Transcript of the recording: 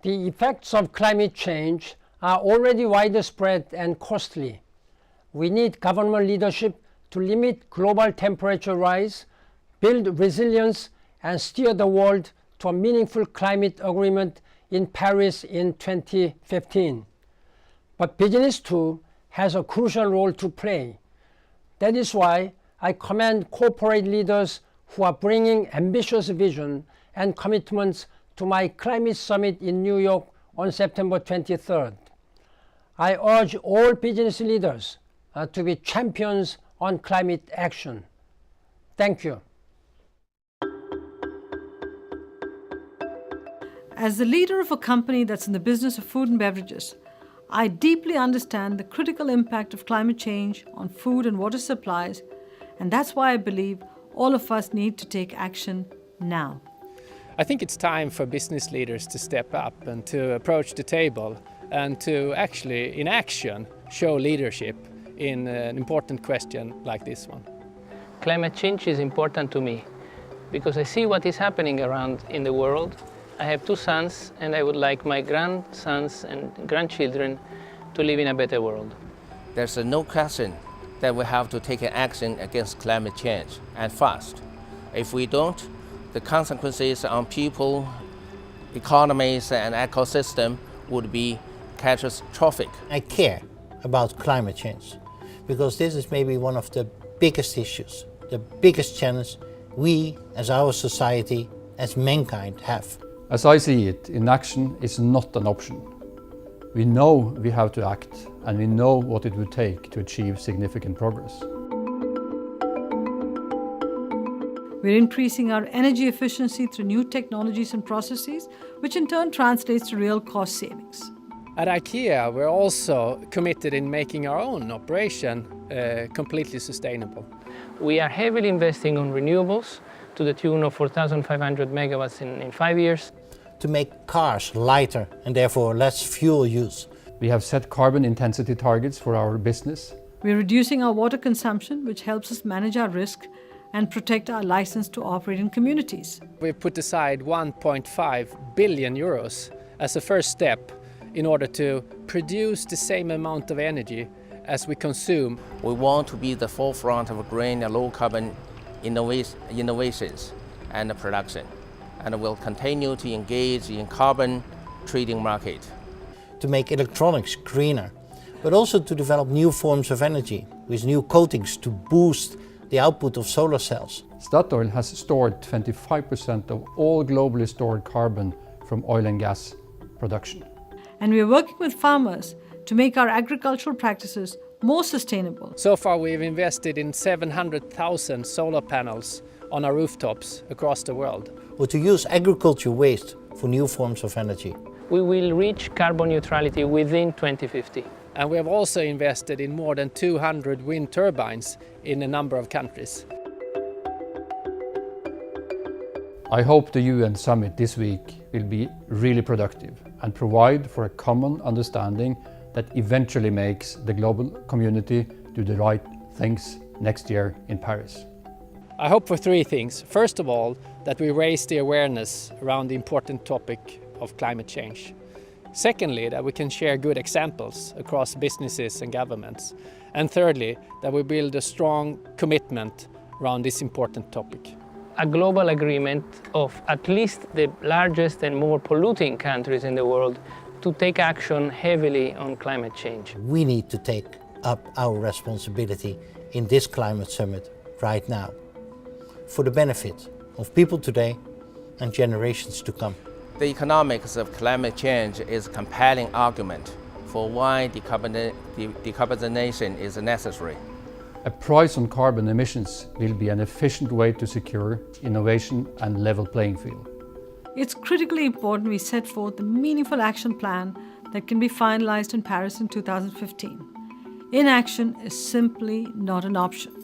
The effects of climate change are already widespread and costly. We need government leadership to limit global temperature rise, build resilience, and steer the world to a meaningful climate agreement in Paris in 2015. But business too has a crucial role to play. That is why I commend corporate leaders who are bringing ambitious vision and commitments to my climate summit in New York on September 23rd. I urge all business leaders to be champions on climate action. Thank you. As the leader of a company that's in the business of food and beverages, I deeply understand the critical impact of climate change on food and water supplies, and that's why I believe all of us need to take action now. I think it's time for business leaders to step up and to approach the table and to actually, in action, show leadership in an important question like this one. Climate change is important to me because I see what is happening around in the world. I have 2 sons and I would like my grandsons and grandchildren to live in a better world. There's no question that we have to take action against climate change, and fast. If we don't, the consequences on people, economies, and ecosystem would be catastrophic. I care about climate change because this is maybe one of the biggest issues, the biggest challenge we as our society, as mankind have. As I see it, inaction is not an option. We know we have to act, and we know what it would take to achieve significant progress. We're increasing our energy efficiency through new technologies and processes, which in turn translates to real cost savings. At IKEA, we're also committed in making our own operation completely sustainable. We are heavily investing on renewables to the tune of 4,500 megawatts in 5 years. To make cars lighter and therefore less fuel use. We have set carbon intensity targets for our business. We're reducing our water consumption, which helps us manage our risk and protect our license to operate in communities. We've put aside 1.5 billion euros as a first step in order to produce the same amount of energy as we consume. We want to be the forefront of green and low carbon innovations and production, and will continue to engage in carbon trading market. To make electronics greener, but also to develop new forms of energy with new coatings to boost the output of solar cells. Statoil has stored 25% of all globally stored carbon from oil and gas production. And we're working with farmers to make our agricultural practices more sustainable. So far we've invested in 700,000 solar panels on our rooftops across the world. Or to use agriculture waste for new forms of energy. We will reach carbon neutrality within 2050. And we have also invested in more than 200 wind turbines in a number of countries. I hope the UN summit this week will be really productive and provide for a common understanding that eventually makes the global community do the right things next year in Paris. I hope for 3 things. First of all, that we raise the awareness around the important topic of climate change. Secondly, that we can share good examples across businesses and governments. And thirdly, that we build a strong commitment around this important topic. A global agreement of at least the largest and more polluting countries in the world to take action heavily on climate change. We need to take up our responsibility in this climate summit right now, for the benefit of people today and generations to come. The economics of climate change is a compelling argument for why decarbonization is necessary. A price on carbon emissions will be an efficient way to secure innovation and level playing field. It's critically important we set forth a meaningful action plan that can be finalized in Paris in 2015. Inaction is simply not an option.